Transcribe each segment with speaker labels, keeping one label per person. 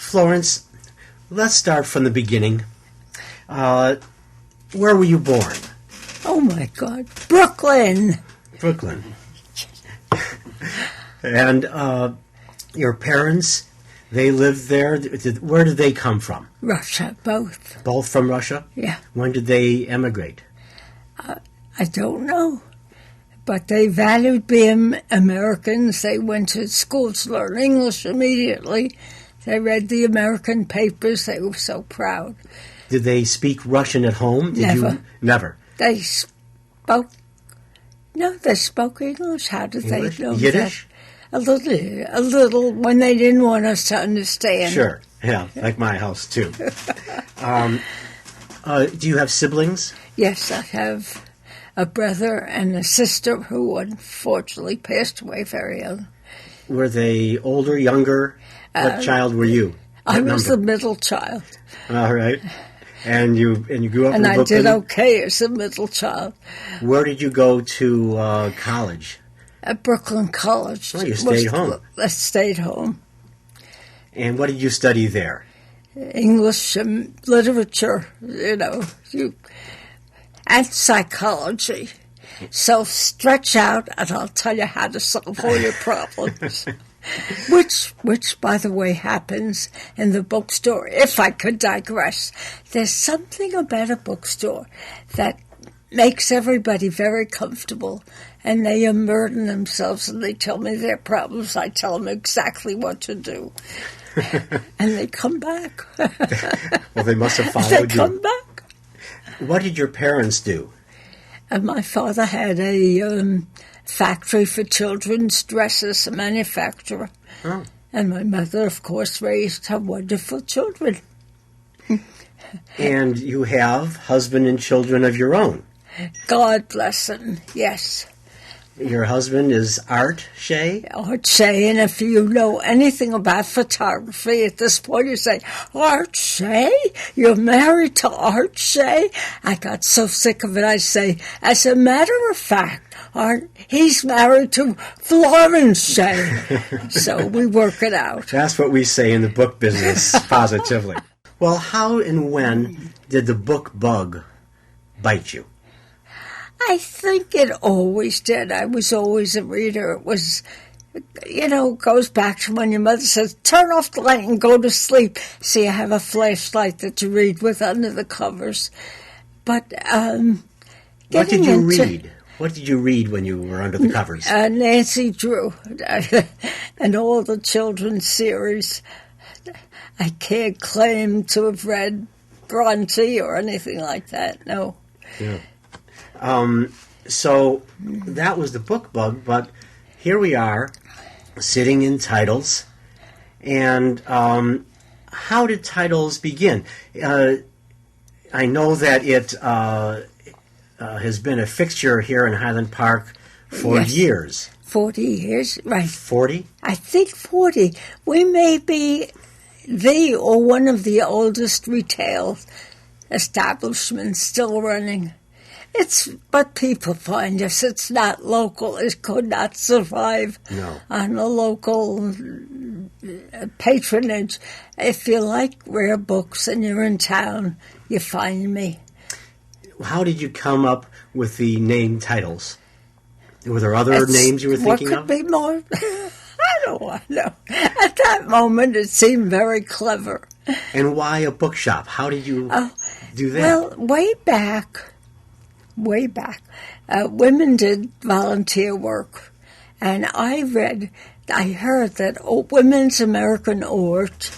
Speaker 1: Florence, let's start from the beginning. Where were you born?
Speaker 2: Oh, my God. Brooklyn.
Speaker 1: Brooklyn. And your parents, they lived there. Where did they come from?
Speaker 2: Russia, both.
Speaker 1: Both from Russia?
Speaker 2: Yeah.
Speaker 1: When did they emigrate?
Speaker 2: I don't know. But they valued being Americans. They went to school to learn English immediately. They read the American papers. They were so proud.
Speaker 1: Did they speak Russian at home? Never.
Speaker 2: They spoke English. How did
Speaker 1: English?
Speaker 2: they know
Speaker 1: Yiddish?
Speaker 2: that? A little, when they didn't want us to understand.
Speaker 1: Sure, yeah, like my house, too. Do you have siblings?
Speaker 2: Yes, I have a brother and a sister who unfortunately passed away very young.
Speaker 1: Were they older, younger? What child were you?
Speaker 2: I was the middle child.
Speaker 1: All right. And you grew up in Brooklyn?
Speaker 2: And I did okay as a middle child.
Speaker 1: Where did you go to college?
Speaker 2: At Brooklyn College.
Speaker 1: Oh, you stayed home.
Speaker 2: I stayed home.
Speaker 1: And what did you study there?
Speaker 2: English and literature, and psychology. So stretch out, and I'll tell you how to solve all your problems. Which, by the way, happens in the bookstore. If I could digress, there's something about a bookstore that makes everybody very comfortable, and they immerse themselves, and they tell me their problems. I tell them exactly what to do, and they come back.
Speaker 1: Well, they must have followed you.
Speaker 2: They come back.
Speaker 1: What did your parents do?
Speaker 2: And my father had a factory for children's dresses, a manufacturer.
Speaker 1: Oh.
Speaker 2: And my mother, of course, raised her wonderful children.
Speaker 1: And you have husband and children of your own.
Speaker 2: God bless him, yes.
Speaker 1: Your husband is Art Shay?
Speaker 2: Art Shay, and if you know anything about photography at this point, you say, Art Shay? You're married to Art Shay? I got so sick of it, I say, as a matter of fact, he's married to Florence Shay. So we work it out.
Speaker 1: That's what we say in the book business, positively. Well, how and when did the book bug bite you?
Speaker 2: I think it always did. I was always a reader. It was, goes back to when your mother says, turn off the light and go to sleep. See, I have a flashlight that you read with under the covers. But
Speaker 1: what did you read? What did you read when you were under the covers?
Speaker 2: Nancy Drew and all the children's series. I can't claim to have read Bronte or anything like that, no.
Speaker 1: Yeah. So that was the book bug, but here we are, sitting in titles. And how did titles begin? I know that it has been a fixture here in Highland Park for years.
Speaker 2: 40 years, right.
Speaker 1: 40?
Speaker 2: I think 40. We may be the or one of the oldest retail establishments still running. But people find us. It's not local. It could not survive on a local patronage. If you like rare books and you're in town, you find me.
Speaker 1: How did you come up with the name titles? Were there other names you were thinking
Speaker 2: of? What could be more? I don't want to know. At that moment, it seemed very clever.
Speaker 1: And why a bookshop? How did you do that?
Speaker 2: Well, way back, women did volunteer work. And I heard that Women's American Art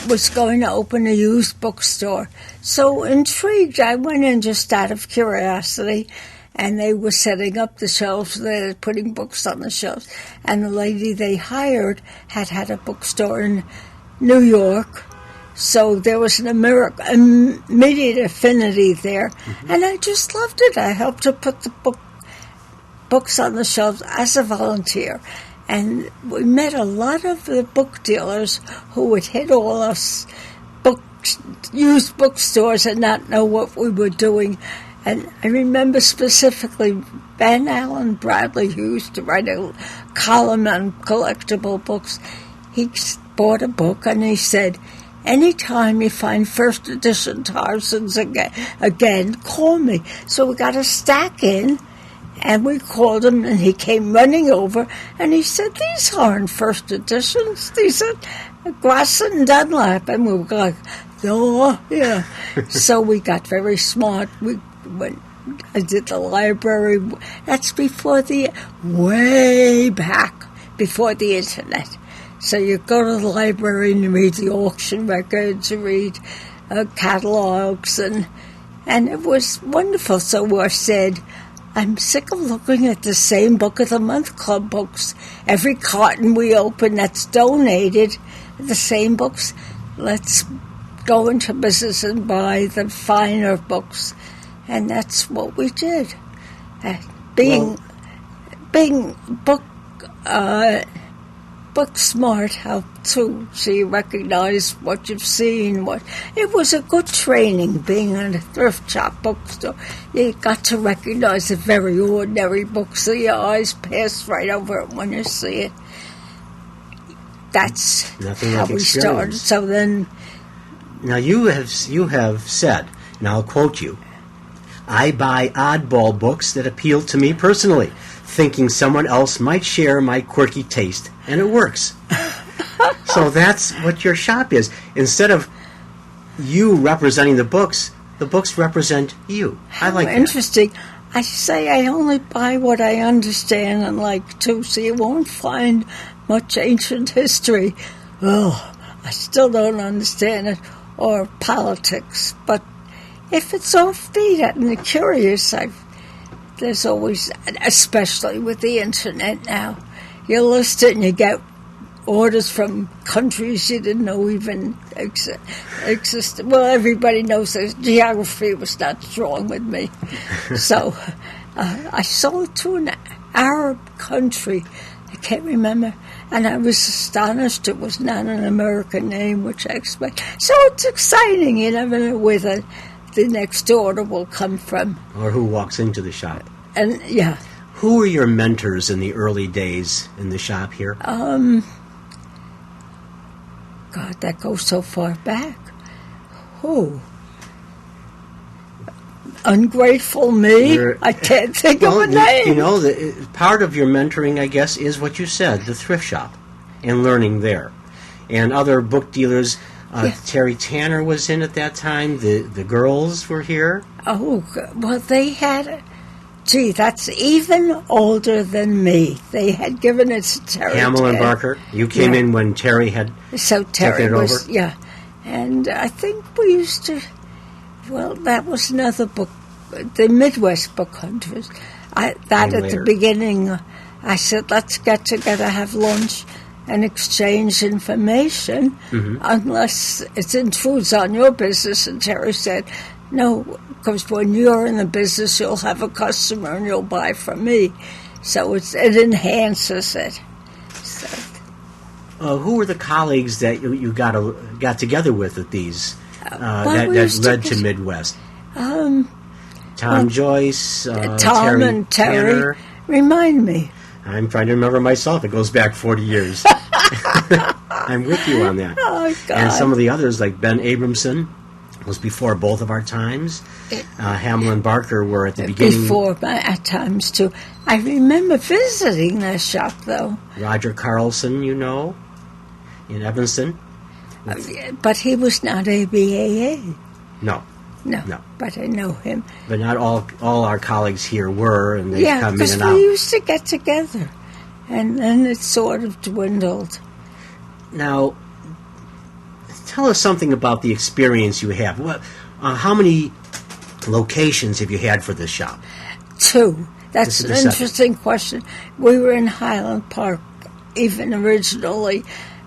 Speaker 2: was going to open a used bookstore. So intrigued, I went in just out of curiosity. And they were setting up the shelves, they were putting books on the shelves. And the lady they hired had a bookstore in New York. So there was an immediate affinity there. Mm-hmm. And I just loved it. I helped her put the books on the shelves as a volunteer. And we met a lot of the book dealers who would hit all us used bookstores and not know what we were doing. And I remember specifically Van Allen Bradley, who used to write a column on collectible books. He bought a book, and he said, anytime you find first edition Tarzans again, call me. So we got a stack in, and we called him, and he came running over, and he said, these aren't first editions. These are Grasset and Dunlap. And we were like, oh, yeah. So we got very smart. I did the library. That's way back before the internet. So you go to the library and you read the auction records, you read catalogs, and it was wonderful. So I said, I'm sick of looking at the same Book of the Month Club books. Every carton we open that's donated, the same books. Let's go into business and buy the finer books. And that's what we did. Being book smart helped too, so you recognize what you've seen. It was a good training being in a thrift shop bookstore. You got to recognize the very ordinary books, so your eyes pass right over it when you see it. That's how we started. So then,
Speaker 1: now you have said, and I'll quote you, I buy oddball books that appeal to me personally, thinking someone else might share my quirky taste, and it works. So that's what your shop is. Instead of you representing the books represent you. I like that.
Speaker 2: Interesting. I say I only buy what I understand and like too, so you won't find much ancient history. Oh, I still don't understand it, or politics, but if it's offbeat and curious, there's always, especially with the internet now, you list it and you get orders from countries you didn't know even existed. Well, everybody knows that geography was not strong with me. So I sold to an Arab country, I can't remember, and I was astonished it was not an American name, which I expect. So it's exciting, you never know where the next order will come from.
Speaker 1: Or who walks into the shop.
Speaker 2: And yeah.
Speaker 1: Who were your mentors in the early days in the shop here?
Speaker 2: God, that goes so far back. Who? Ungrateful me? I can't think of a name.
Speaker 1: You know, part of your mentoring, I guess, is what you said, the thrift shop, and learning there. And other book dealers, Terry Tanner was in at that time. The girls were here. Oh,
Speaker 2: well, they had... Gee, that's even older than me. They had given it to Terry.
Speaker 1: Hamill and Barker. You came in when Terry had taken it over?
Speaker 2: Yeah. And I think we used to... Well, that was another book, the Midwest Book Hunters. At the beginning, I said, let's get together, have lunch, and exchange information, unless it intrudes on your business. And Terry said, no, because when you're in the business, you'll have a customer and you'll buy from me. So it enhances it. So.
Speaker 1: Who were the colleagues that you got together with at these that led to Midwest? Tom Joyce,
Speaker 2: Tom and Terry. Remind me.
Speaker 1: I'm trying to remember myself. It goes back 40 years. I'm with you on that.
Speaker 2: Oh, God.
Speaker 1: And some of the others, like Ben Abramson, was before both of our times. Hamill and Barker were at the beginning.
Speaker 2: Before at times, too. I remember visiting that shop, though.
Speaker 1: Roger Carlson, you know, in Evanston.
Speaker 2: But he was not ABAA.
Speaker 1: No.
Speaker 2: But I know him.
Speaker 1: But not all our colleagues here were, and they come in and out. Yeah,
Speaker 2: because we used to get together, and then it sort of dwindled.
Speaker 1: Now, tell us something about the experience you have. How many locations have you had for this shop? 2.
Speaker 2: That's an interesting question. We were in Highland Park, even originally.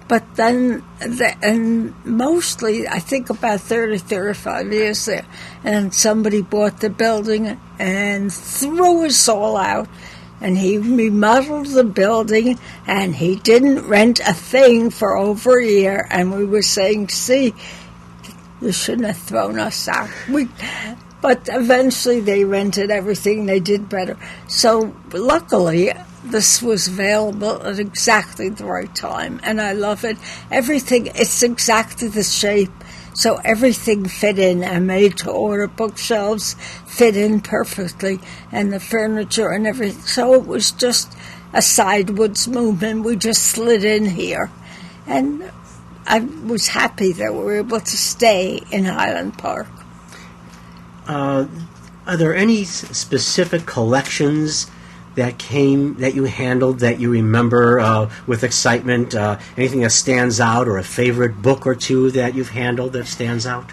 Speaker 2: But then, and mostly, I think about 30, 35 years there. And somebody bought the building and threw us all out. And he remodeled the building, and he didn't rent a thing for over a year. And we were saying, see, you shouldn't have thrown us out. But eventually they rented everything. They did better. So luckily, this was available at exactly the right time, and I love it. Everything, it's exactly the shape, so everything fit in. I made to order bookshelves fit in perfectly, and the furniture and everything. So it was just a sideways movement. We just slid in here, and I was happy that we were able to stay in Highland Park.
Speaker 1: Are there any specific collections that you handled that you remember with excitement? Anything that stands out, or a favorite book or two that you've handled that stands out?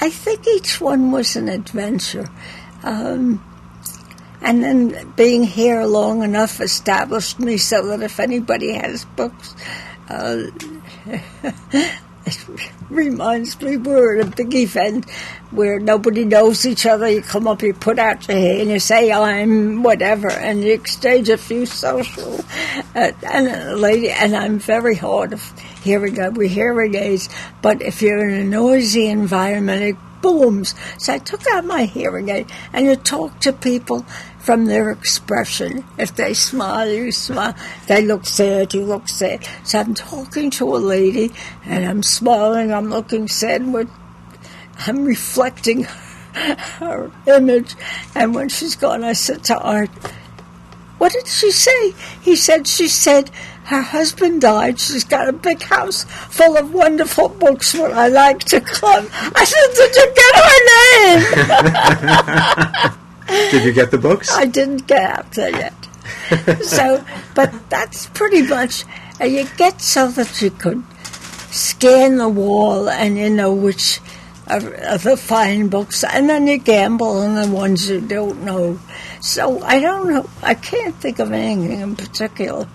Speaker 2: I think each one was an adventure. And then being here long enough established me so that if anybody has books, it reminds me we were at a big event where nobody knows each other. You come up, you put out your hand, you say, I'm whatever, and you exchange a few social. And a lady, and I'm very hard of hearing aids, but if you're in a noisy environment, it booms. So I took out my hearing aid, and you talk to people from their expression. If they smile, you smile. If they look sad, you look sad. So I'm talking to a lady, and I'm smiling, I'm looking sad, and I'm reflecting her image. And when she's gone, I said to Art, what did she say? She said her husband died. She's got a big house full of wonderful books where I like to come. I said, did you get her name?
Speaker 1: Did you get the books?
Speaker 2: I didn't get out there yet. So, but that's pretty much, you get so that you could scan the wall and you know which are the fine books, and then you gamble on the ones you don't know. So I don't know. I can't think of anything in particular.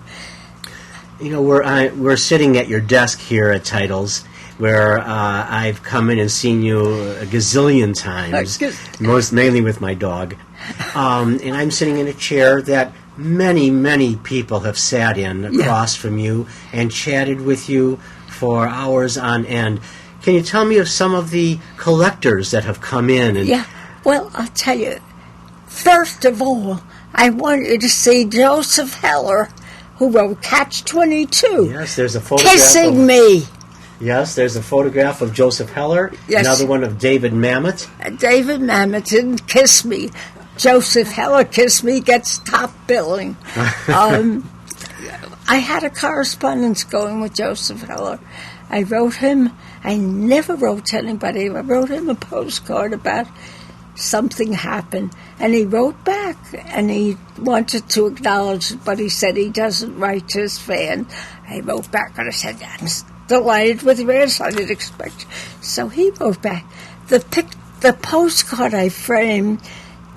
Speaker 1: You know, we're sitting at your desk here at Titles, where I've come in and seen you a gazillion times, mainly with my dog. And I'm sitting in a chair that many, many people have sat in across from you and chatted with you for hours on end. Can you tell me of some of the collectors that have come in?
Speaker 2: Yeah, well, I'll tell you. First of all, I want you to see Joseph Heller, who wrote Catch-22.
Speaker 1: Yes, there's a photograph.
Speaker 2: Kissing Me.
Speaker 1: Yes, there's a photograph of Joseph Heller. Yes. Another one of David Mamet.
Speaker 2: David Mamet didn't kiss me. Joseph Heller kissed me, gets top billing. I had a correspondence going with Joseph Heller. I wrote him, I never wrote to anybody, I wrote him a postcard about something happened, and he wrote back, and he wanted to acknowledge it, but he said he doesn't write to his fan. I wrote back, and I said, I'm delighted with your answer, I didn't expect. So he wrote back. The postcard I framed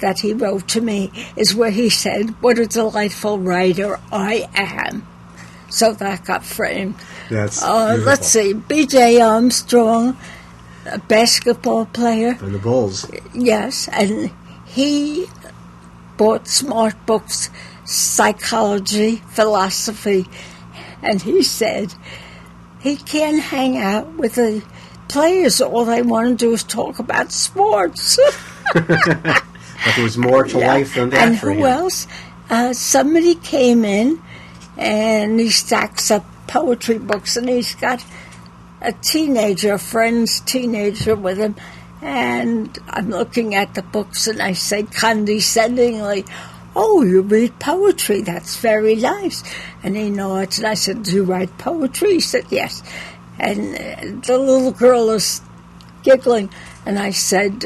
Speaker 2: that he wrote to me is where he said, what a delightful writer I am. So that got framed.
Speaker 1: That's
Speaker 2: let's see, B.J. Armstrong, a basketball player.
Speaker 1: From the Bulls.
Speaker 2: Yes, and he bought smart books, psychology, philosophy, and he said he can't hang out with the players. All they want to do is talk about sports.
Speaker 1: But there was more to life than that
Speaker 2: and
Speaker 1: for him.
Speaker 2: And who else? Somebody came in, and he stacks up poetry books, and he's got a friend's teenager with him, and I'm looking at the books, and I say condescendingly, oh, you read poetry, that's very nice. And he nods, and I said, do you write poetry? He said, yes. And the little girl is giggling, and I said,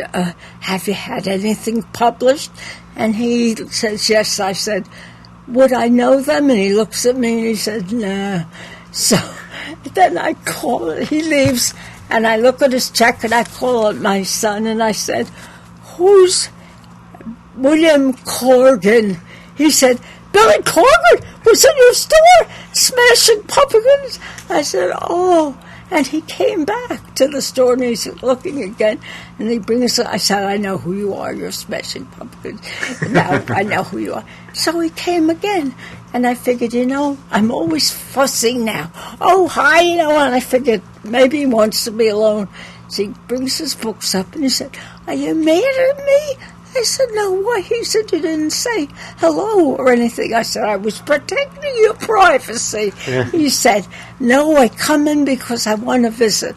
Speaker 2: have you had anything published? And he says, yes. I said, would I know them? And he looks at me and he said, no. So then I call it, he leaves, and I look at his check and I call it my son, and I said, who's William Corgan? He said, Billy Corgan was in your store smashing pumpkins. I said, oh. And he came back to the store, and he's looking again, and he brings I said, I know who you are, you're smashing pumpkins. Now I know who you are. So he came again, and I figured, I'm always fussing now. Oh, hi, and I figured maybe he wants to be alone. So he brings his books up, and he said, are you mad at me? I said, no, why? He said, you didn't say hello or anything. I said, I was protecting your privacy.
Speaker 1: Yeah.
Speaker 2: He said, no, I come in because I want to visit.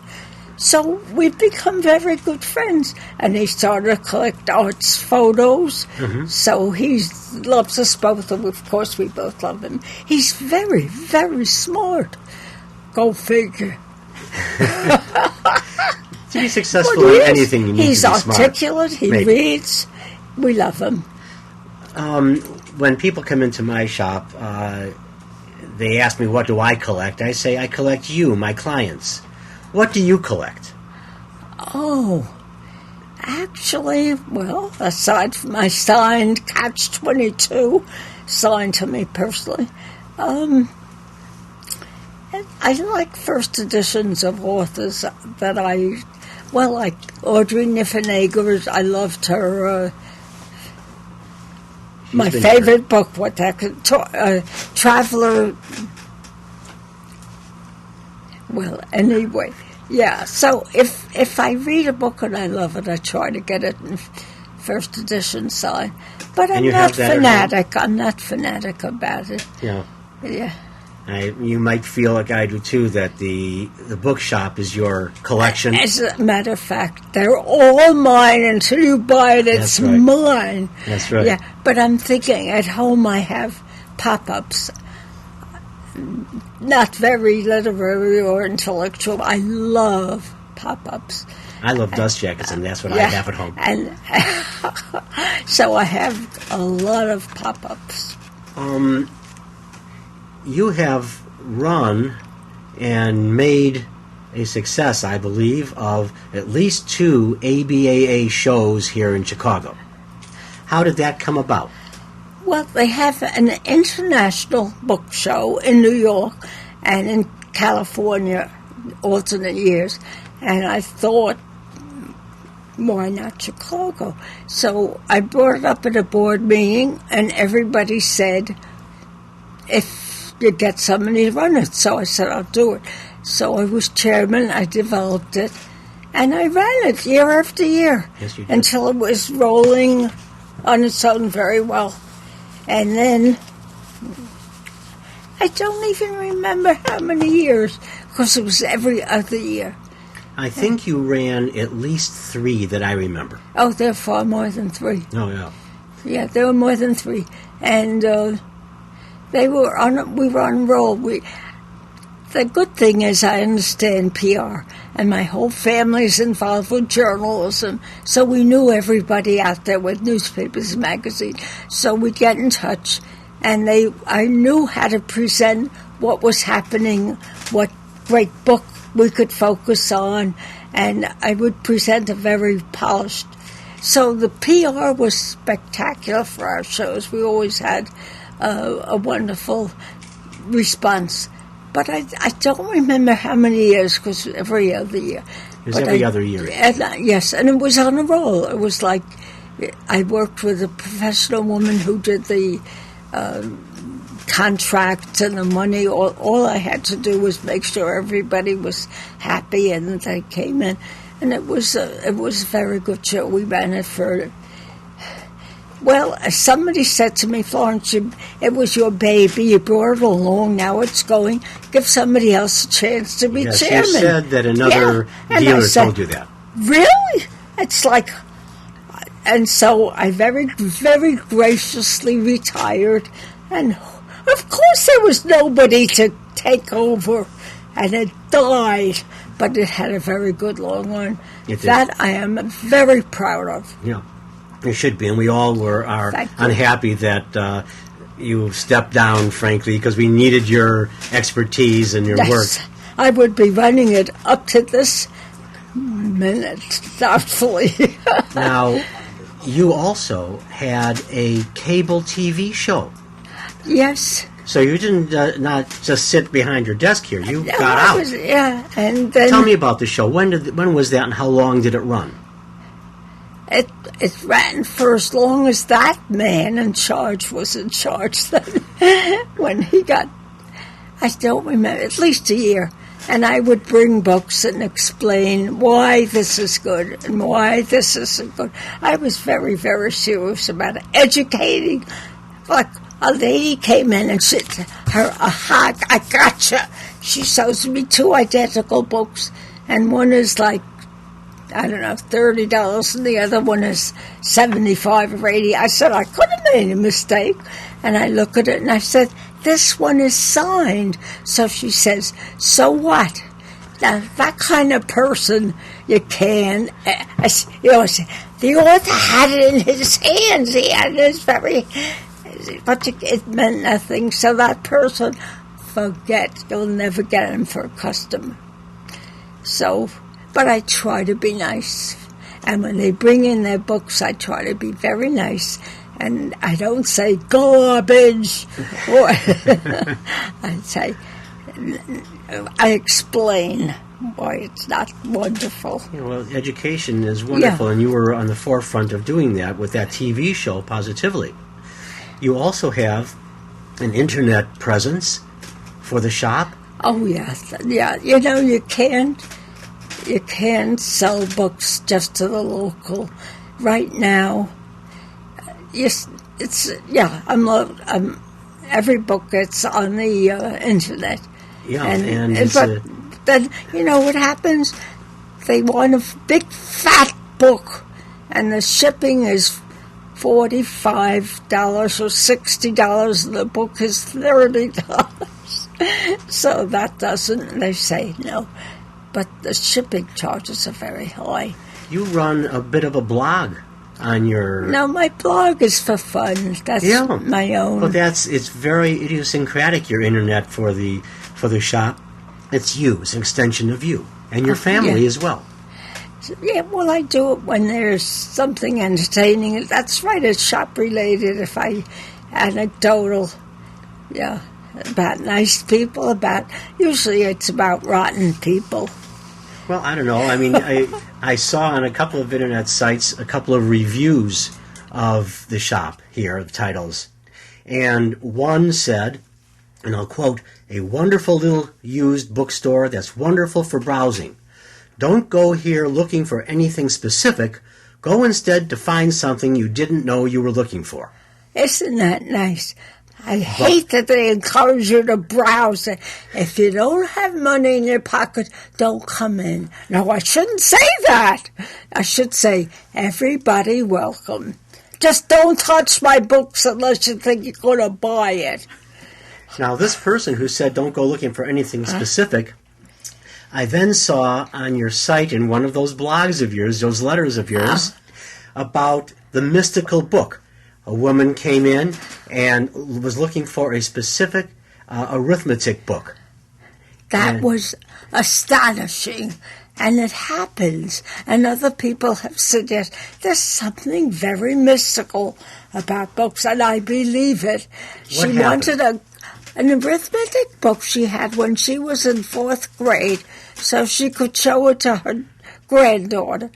Speaker 2: So we've become very good friends. And he started to collect arts photos. Mm-hmm. So he loves us both, and of course we both love him. He's very, very smart. Go figure.
Speaker 1: To be successful in anything, you need to be smart.
Speaker 2: He's articulate, he reads. We love him.
Speaker 1: When people come into my shop, they ask me, what do I collect? I say, I collect you, my clients. What do you collect?
Speaker 2: Oh, actually, well, aside from my signed Catch-22, signed to me personally, I like first editions of authors that like Audrey Niffenegger. I loved her. My favorite book, Traveler. Well, anyway, yeah. So if I read a book and I love it, I try to get it in first edition signed. But I'm not fanatic. I'm not fanatic about it.
Speaker 1: Yeah.
Speaker 2: Yeah.
Speaker 1: You might feel like I do too, that the bookshop is your collection.
Speaker 2: As a matter of fact, they're all mine until you buy it. It's mine.
Speaker 1: That's right.
Speaker 2: Yeah, but I'm thinking at home I have pop-ups. Not very literary or intellectual. I love pop-ups.
Speaker 1: I love dust jackets, and that's what I have at home.
Speaker 2: And so I have a lot of pop-ups.
Speaker 1: You have run and made a success, I believe, of at least 2 ABAA shows here in Chicago. How did that come about?
Speaker 2: Well, they have an international book show in New York and in California alternate years, and I thought, why not Chicago? So I brought it up at a board meeting, and everybody said, if you get somebody to run it. So I said, I'll do it. So I was chairman, I developed it, and I ran it year after year.
Speaker 1: Yes, you did.
Speaker 2: Until it was rolling on its own very well. And then, I don't even remember how many years, because it was every other year.
Speaker 1: I think you ran at least 3 that I remember.
Speaker 2: Oh, there are far more than 3.
Speaker 1: Oh, yeah.
Speaker 2: Yeah, there were more than 3. And we were on roll. The good thing is I understand PR, and my whole family's involved with journalism, so we knew everybody out there with newspapers and magazines. So we'd get in touch, and I knew how to present what was happening, what great book we could focus on, and I would present a very polished. So the PR was spectacular for our shows. We always had a wonderful response. But I don't remember how many years, because every other year.
Speaker 1: It was every other year.
Speaker 2: Yes, and it was on a roll. It was like I worked with a professional woman who did the contracts and the money. All I had to do was make sure everybody was happy and that they came in. And it was a very good show. We ran it for... Well, somebody said to me, Florence, it was your baby. You brought it along. Now it's going. Give somebody else a chance to be chairman.
Speaker 1: You said that another dealer told you that.
Speaker 2: Really? It's like... And so I very, very graciously retired. And, of course, there was nobody to take over. And it died. But it had a very good long run. That I am very proud of.
Speaker 1: Yeah. You should be, and we all are unhappy that you stepped down, frankly, because we needed your expertise and your work.
Speaker 2: I would be running it up to this minute, doubtfully.
Speaker 1: Now, you also had a cable TV show.
Speaker 2: Yes.
Speaker 1: So you didn't not just sit behind your desk here. You got out.
Speaker 2: And then...
Speaker 1: Tell me about the show. When was that, and how long did it run?
Speaker 2: It ran for as long as that man in charge was in charge then. When he got, I don't remember, at least a year. And I would bring books and explain why this is good and why this isn't good. I was very, very serious about educating. Like, a lady came in and said, aha, I gotcha. She shows me 2 identical books, and one is like, I don't know, $30, and the other one is $75 or $80. I said, I could have made a mistake. And I look at it and I said, this one is signed. So she says, so what? Now, that kind of person, you can, the author had it in his hands. He had his but it meant nothing. So that person, forget, you'll never get him for a customer. So, but I try to be nice. And when they bring in their books, I try to be very nice. And I don't say garbage. Or I explain why it's not wonderful.
Speaker 1: Well, education is wonderful, and you were on the forefront of doing that with that TV show, Positively. You also have an internet presence for the shop.
Speaker 2: Oh, yes. Yeah, you can't sell books just to the local. Right now, I'm every book gets on the internet.
Speaker 1: Yeah,
Speaker 2: but then you know what happens? They want a big fat book, and the shipping is $45 or $60, and the book is $30. So that doesn't. They say no, but the shipping charges are very high.
Speaker 1: You run a bit of a blog on your...
Speaker 2: No, my blog is for fun. That's my own.
Speaker 1: Well, it's very idiosyncratic, your internet for the shop. It's you. It's an extension of you. And your family as well.
Speaker 2: Yeah, well, I do it when there's something entertaining. That's right, it's shop-related. If anecdotal, about nice people, usually it's about rotten people.
Speaker 1: Well, I don't know. I mean, I saw on a couple of internet sites a couple of reviews of the shop here, the titles. And one said, and I'll quote, "A wonderful little used bookstore that's wonderful for browsing. Don't go here looking for anything specific. Go instead to find something you didn't know you were looking for."
Speaker 2: Isn't that nice? I hate that they encourage you to browse. If you don't have money in your pocket, don't come in. No, I shouldn't say that. I should say, everybody welcome. Just don't touch my books unless you think you're going to buy it.
Speaker 1: Now, this person who said don't go looking for anything specific, I then saw on your site in one of those blogs of yours, those letters of yours, about the mystical book. A woman came in and was looking for a specific arithmetic book.
Speaker 2: That was astonishing. And it happens. And other people have said, yes, there's something very mystical about books, and I believe it. She wanted an arithmetic book she had when she was in 4th grade, so she could show it to her granddaughter.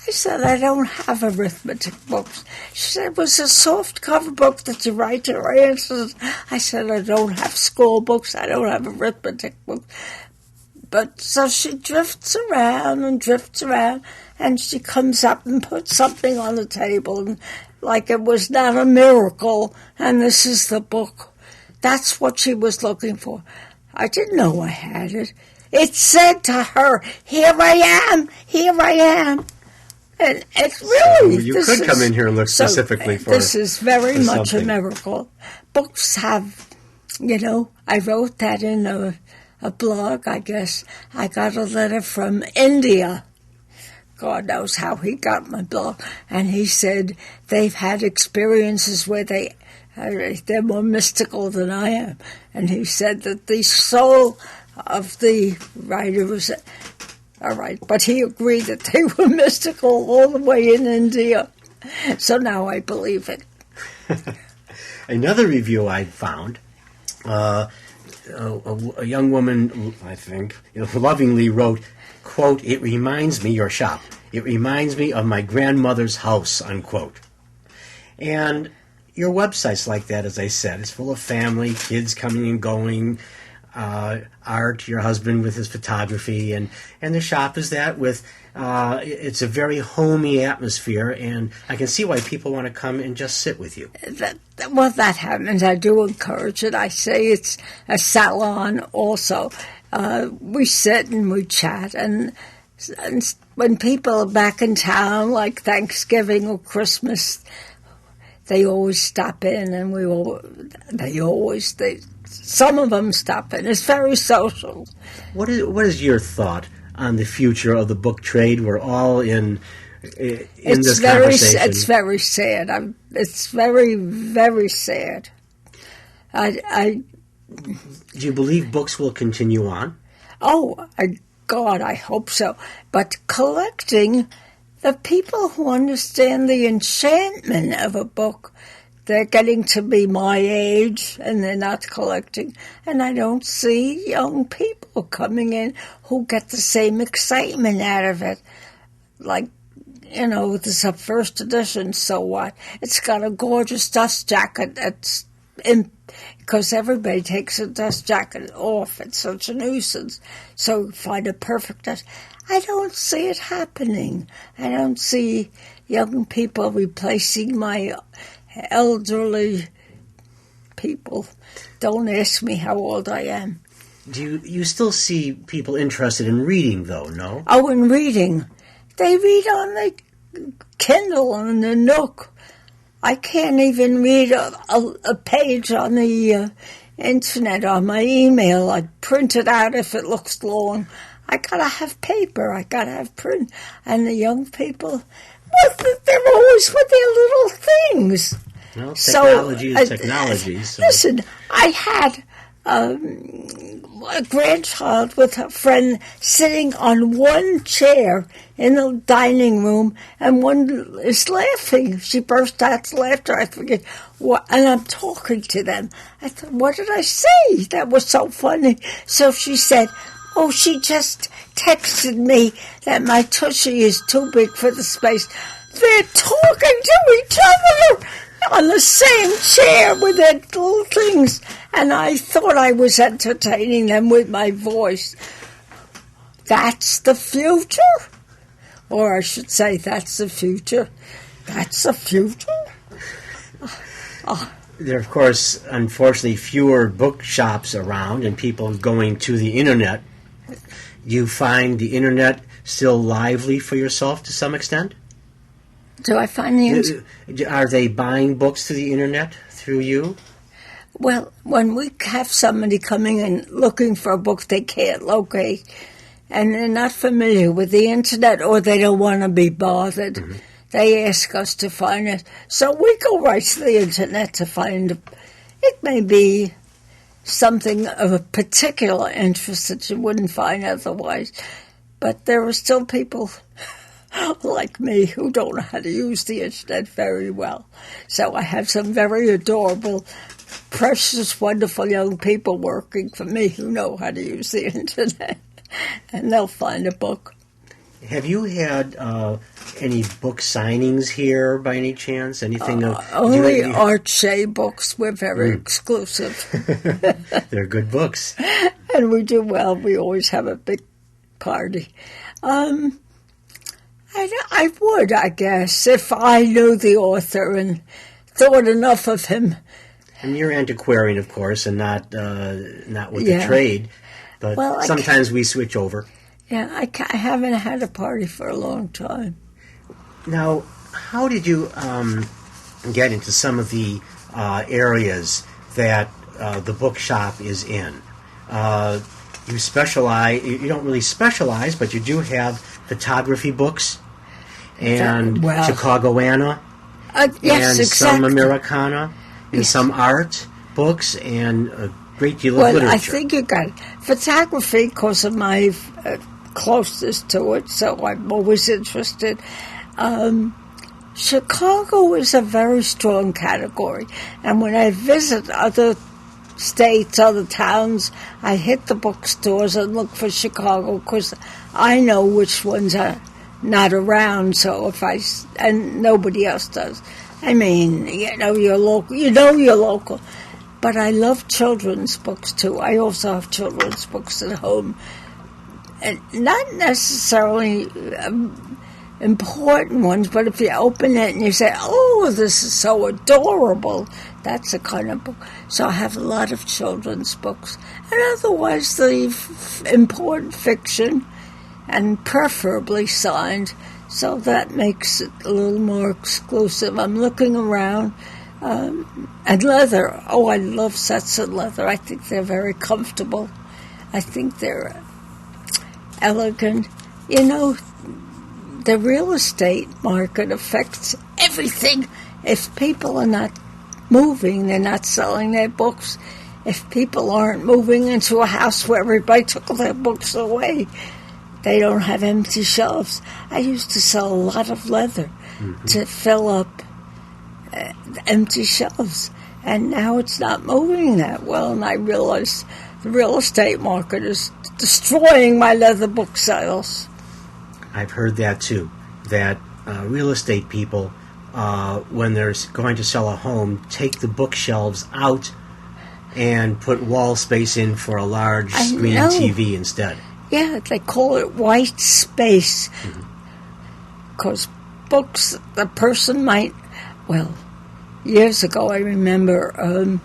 Speaker 2: I said, I don't have arithmetic books. She said, it was a soft cover book that you write your answers. I said, I don't have school books. I don't have arithmetic books. But so she drifts around, and she comes up and puts something on the table, and like it was not a miracle, and this is the book. That's what she was looking for. I didn't know I had it. It said to her, here I am. And it's really...
Speaker 1: So you could come in here and look specifically for
Speaker 2: this is very much a miracle. Books have, I wrote that in a blog, I guess. I got a letter from India. God knows how he got my blog. And he said they've had experiences where they're more mystical than I am. And he said that the soul of the writer was... All right, but he agreed that they were mystical all the way in India. So now I believe it.
Speaker 1: Another review I found, a young woman, I think, lovingly wrote, quote, "It reminds me, your shop, it reminds me of my grandmother's house," unquote. And your website's like that, as I said. It's full of family, kids coming and going, Art, your husband with his photography, and the shop is that with, it's a very homey atmosphere, and I can see why people want to come and just sit with you.
Speaker 2: That happens. I do encourage it. I say it's a salon also. We sit and we chat, and when people are back in town, like Thanksgiving or Christmas, they always stop in, and some of them stop in. It's very social.
Speaker 1: What is your thought on the future of the book trade? We're all in this conversation.
Speaker 2: It's very sad. It's very, very sad. Do
Speaker 1: you believe books will continue on?
Speaker 2: God, I hope so. But collecting, the people who understand the enchantment of a book, they're getting to be my age and they're not collecting. And I don't see young people coming in who get the same excitement out of it. Like, this is a first edition, so what? It's got a gorgeous dust jacket because everybody takes a dust jacket off. It's such a nuisance. So find a perfect dust. I don't see it happening. I don't see young people replacing my elderly people. Don't ask me how old I am.
Speaker 1: Do you still see people interested in reading, though, no?
Speaker 2: Oh, in reading. They read on the Kindle and the Nook. I can't even read a page on the internet, on my email. I print it out if it looks long. I gotta have paper. I gotta have print. And the young people, they're always with their little things.
Speaker 1: Well, technology is technology. So.
Speaker 2: Listen, I had a grandchild with a friend sitting on one chair in the dining room, and one is laughing. She burst out laughter. I forget what, and I'm talking to them. I thought, what did I say? That was so funny. So she said, "Oh, she just texted me that my tushy is too big for the space." They're talking to each other on the same chair with their little things, and I thought I was entertaining them with my voice. That's the future? Or I should say, that's the future. That's the future?
Speaker 1: There are, of course, unfortunately, fewer bookshops around and people going to the internet. Do you find the internet still lively for yourself to some extent?
Speaker 2: Do I find the
Speaker 1: Are they buying books through the internet through you?
Speaker 2: Well, when we have somebody coming in looking for a book they can't locate, and they're not familiar with the internet or they don't want to be bothered, they ask us to find it. So we go right to the internet to find it. It may be something of a particular interest that you wouldn't find otherwise, but there are still people like me who don't know how to use the internet very well. So I have some very adorable, precious, wonderful young people working for me who know how to use the internet, and they'll find a book.
Speaker 1: Have you had any book signings here by any chance? Anything?
Speaker 2: Only Art Shay books. We're very exclusive.
Speaker 1: They're good books.
Speaker 2: And we do well. We always have a big party. I would, I guess, if I knew the author and thought enough of him.
Speaker 1: And you're antiquarian, of course, and not with the trade. But sometimes we switch over.
Speaker 2: Yeah, I haven't had a party for a long time.
Speaker 1: Now, how did you get into some of the areas that the bookshop is in? You specialize. You don't really specialize, but you do have photography books and Chicagoiana,
Speaker 2: yes,
Speaker 1: and some Americana, and some art books, and a great deal of literature.
Speaker 2: I think you got photography because of my closeness to it, so I'm always interested. Chicago is a very strong category, and when I visit other states, other towns, I hit the bookstores and look for Chicago because I know which ones are not around. So and nobody else does. I mean, you're local. You know you're local. But I love children's books, too. I also have children's books at home. And not necessarily important ones, but if you open it and you say, oh, this is so adorable, that's the kind of book. So I have a lot of children's books. And otherwise, the important fiction, and preferably signed, so that makes it a little more exclusive. I'm looking around. And leather. Oh, I love sets of leather. I think they're very comfortable. I think they're elegant. You know, the real estate market affects everything. If people are not moving, they're not selling their books. If people aren't moving into a house where everybody took their books away, they don't have empty shelves. I used to sell a lot of leather to fill up empty shelves, and now it's not moving that well, and I realize the real estate market is destroying my leather book sales.
Speaker 1: I've heard that too, that real estate people, when they're going to sell a home, take the bookshelves out and put wall space in for a large screen TV instead. Yeah,
Speaker 2: they call it white space, because books, the person might, well, years ago, I remember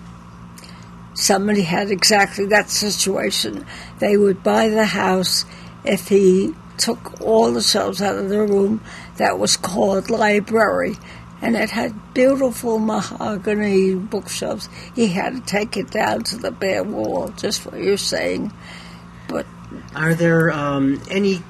Speaker 2: somebody had exactly that situation. They would buy the house if he took all the shelves out of the room that was called library, and it had beautiful mahogany bookshelves. He had to take it down to the bare wall, just what you're saying. But
Speaker 1: are there any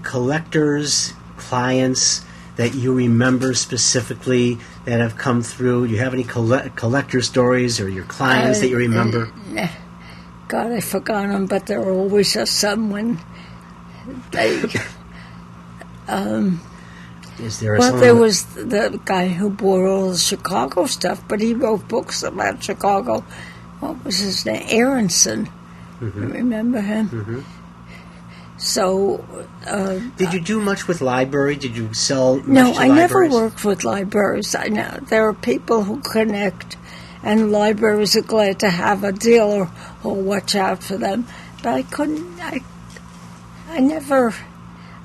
Speaker 1: collectors, clients that you remember specifically that have come through? Do you have any collector stories or your clients that you remember?
Speaker 2: God, I forgot them, but there were always just some when they...
Speaker 1: Is there
Speaker 2: there was the guy who bought all the Chicago stuff, but he wrote books about Chicago. What was his name? Aronson. You remember him? So...
Speaker 1: did you do much with library? Did you sell much
Speaker 2: No,
Speaker 1: to
Speaker 2: I
Speaker 1: libraries?
Speaker 2: never worked with libraries. I know there are people who connect, and libraries are glad to have a dealer who'll watch out for them. But I couldn't... I never...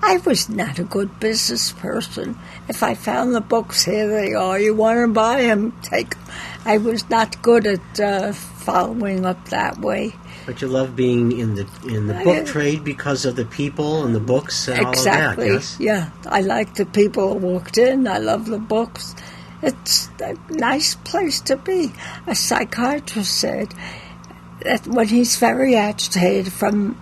Speaker 2: I was not a good business person. If I found the books, here they are. You want to buy them, take them. I was not good at following up that way.
Speaker 1: But you love being in the book trade because of the people and the books and all of that, yes?
Speaker 2: Yeah. I like the people who walked in. I love the books. It's a nice place to be. A psychiatrist said that when he's very agitated from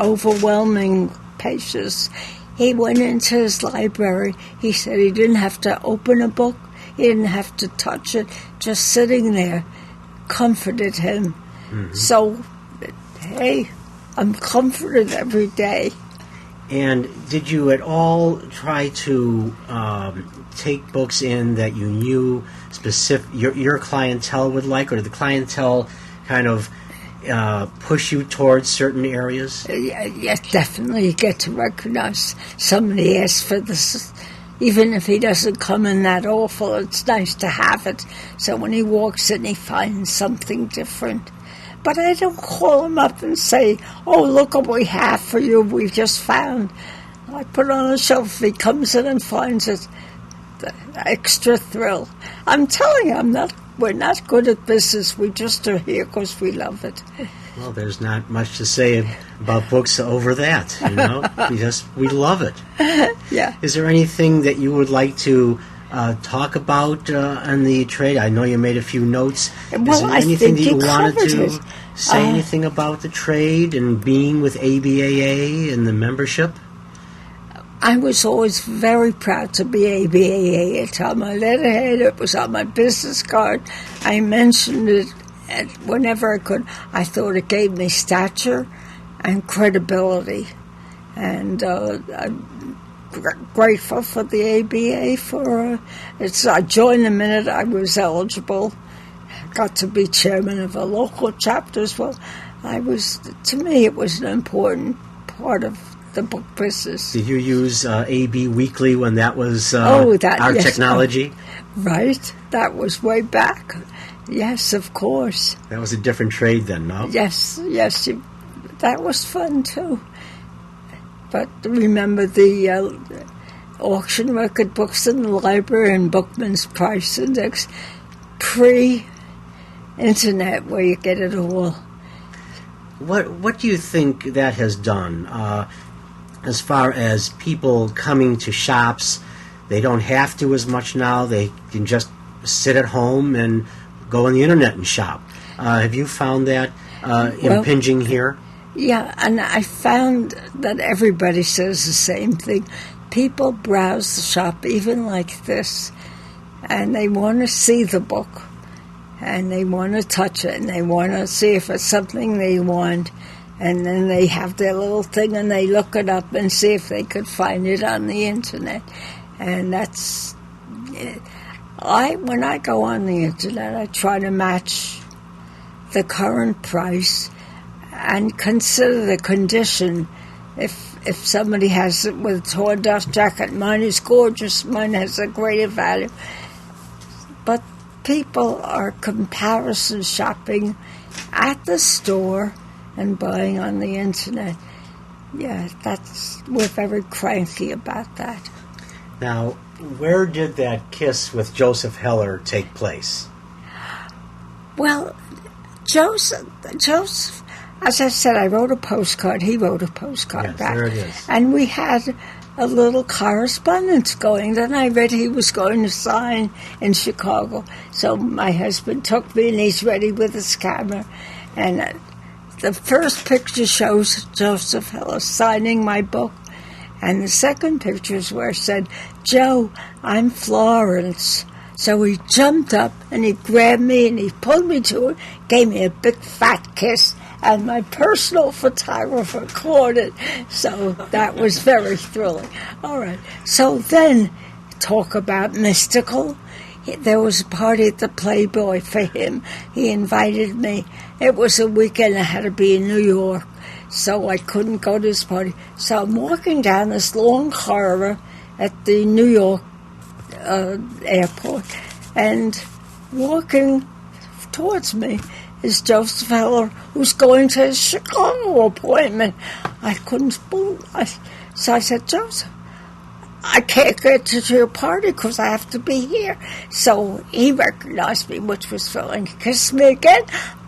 Speaker 2: overwhelming patients, he went into his library. He said he didn't have to open a book. He didn't have to touch it. Just sitting there comforted him. So, hey, I'm comforted every day.
Speaker 1: And did you at all try to take books in that you knew your clientele would like, or did the clientele kind of push you towards certain areas?
Speaker 2: Yes, definitely. You get to recognize somebody asked for this. Even if he doesn't come in that awful, it's nice to have it. So when he walks in, he finds something different. But I don't call him up and say, oh, look what we have for you, we just found. I put it on the shelf. If he comes in and finds it, the extra thrill. I'm telling you, we're not good at business. We just are here because we love it.
Speaker 1: Well, there's not much to say about books over that, you know. we love it.
Speaker 2: Yeah.
Speaker 1: Is there anything that you would like to talk about on the trade? I know you made a few notes.
Speaker 2: Well,
Speaker 1: Is there anything that you wanted to
Speaker 2: it.
Speaker 1: say anything about the trade and being with ABAA and the membership?
Speaker 2: I was always very proud to be ABAA. It's on my letterhead. It was on my business card. I mentioned it whenever I could. I thought it gave me stature and credibility. And I'm grateful for the ABA for I joined the minute I was eligible. Got to be chairman of a local chapter as well. To me, it was an important part of the book business.
Speaker 1: Did you use AB Weekly when that was
Speaker 2: our
Speaker 1: technology?
Speaker 2: Right. That was way back. Yes, of course.
Speaker 1: That was a different trade then, no?
Speaker 2: Yes, that was fun too. But remember the auction record books in the library and Bookman's Price Index, pre-internet where you get it all.
Speaker 1: What do you think that has done as far as people coming to shops? They don't have to as much now. They can just sit at home and go on the internet and shop. Have you found that impinging here?
Speaker 2: Yeah, and I found that everybody says the same thing. People browse the shop, even like this, and they want to see the book, and they want to touch it, and they want to see if it's something they want, and then they have their little thing, and they look it up and see if they could find it on the internet. And that's... when I go on the internet, I try to match the current price and consider the condition. If somebody has it with a torn dust jacket, mine is gorgeous, mine has a greater value. But people are comparison shopping at the store and buying on the internet. Yeah, we're very cranky about that.
Speaker 1: Now, where did that kiss with Joseph Heller take place?
Speaker 2: Well, Joseph, as I said, I wrote a postcard. He wrote a postcard back.
Speaker 1: There it is.
Speaker 2: And we had a little correspondence going. Then I read he was going to sign in Chicago. So my husband took me, and he's ready with his camera. And the first picture shows Joseph Heller signing my book. And the second picture is where it said, "Joe, I'm Florence." So he jumped up and he grabbed me and he pulled me to it, gave me a big fat kiss, and my personal photographer caught it. So that was very thrilling. All right. So then, talk about mystical. There was a party at the Playboy for him. He invited me. It was a weekend. I had to be in New York, so I couldn't go to this party. So I'm walking down this long corridor at the New York airport, and walking towards me is Joseph Heller, who's going to his Chicago appointment. I couldn't believe it. So I said, "Joseph, I can't get to your party because I have to be here." So he recognized me, which was thrilling. He kissed me again,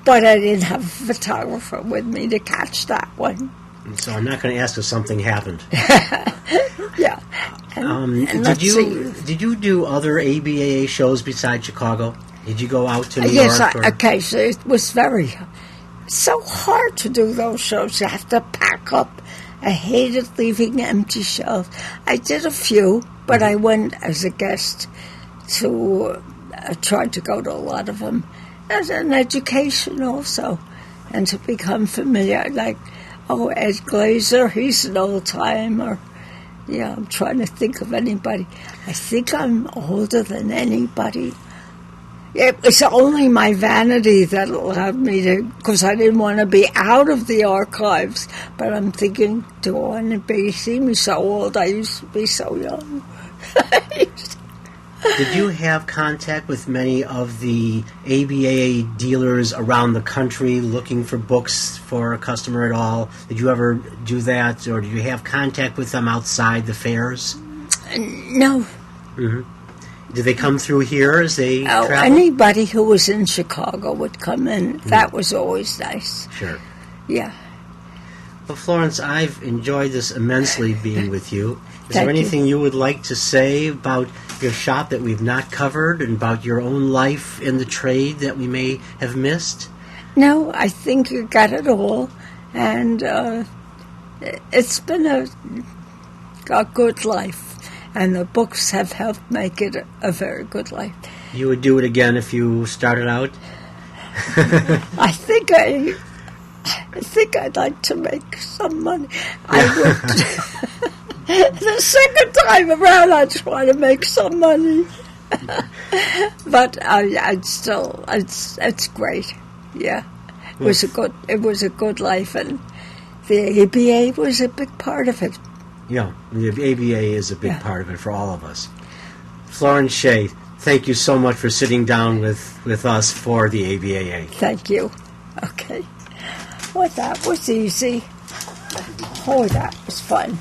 Speaker 2: but I didn't have a photographer with me to catch that one.
Speaker 1: So I'm not going to ask if something happened.
Speaker 2: Yeah.
Speaker 1: Did you do other ABAA shows besides Chicago? Did you go out to New York?
Speaker 2: Yes, occasionally. It was so hard to do those shows. You have to pack up. I hated leaving empty shelves. I did a few, but I went as a guest to, I tried to go to a lot of them as an education also, and to become familiar. Like, Ed Glazer, he's an old-timer. Yeah, I'm trying to think of anybody. I think I'm older than anybody. It was only my vanity that allowed me to, because I didn't want to be out of the archives. But I'm thinking, do I want to see me so old? I used to be so young.
Speaker 1: Did you have contact with many of the ABAA dealers around the country looking for books for a customer at all? Did you ever do that, or did you have contact with them outside the fairs?
Speaker 2: No.
Speaker 1: Mm-hmm. Did they come through here as they traveled?
Speaker 2: Anybody who was in Chicago would come in. That was always nice.
Speaker 1: Sure.
Speaker 2: Yeah.
Speaker 1: Well, Florence, I've enjoyed this immensely being with you. Is there anything you would like to say about your shop that we've not covered, and about your own life in the trade that we may have missed?
Speaker 2: No, I think you got it all. And it's been a good life. And the books have helped make it a very good life.
Speaker 1: You would do it again if you started out?
Speaker 2: I think I'd like to make some money. I would. The second time around, I just want to make some money. But I'd still, it's great. Yeah, it was a good life, and the ABA was a big part of it.
Speaker 1: Yeah, the ABA is a big part of it for all of us. Florence Shay, thank you so much for sitting down with us for the ABAA.
Speaker 2: Thank you. Okay. Well, that was easy. Oh, that was fun.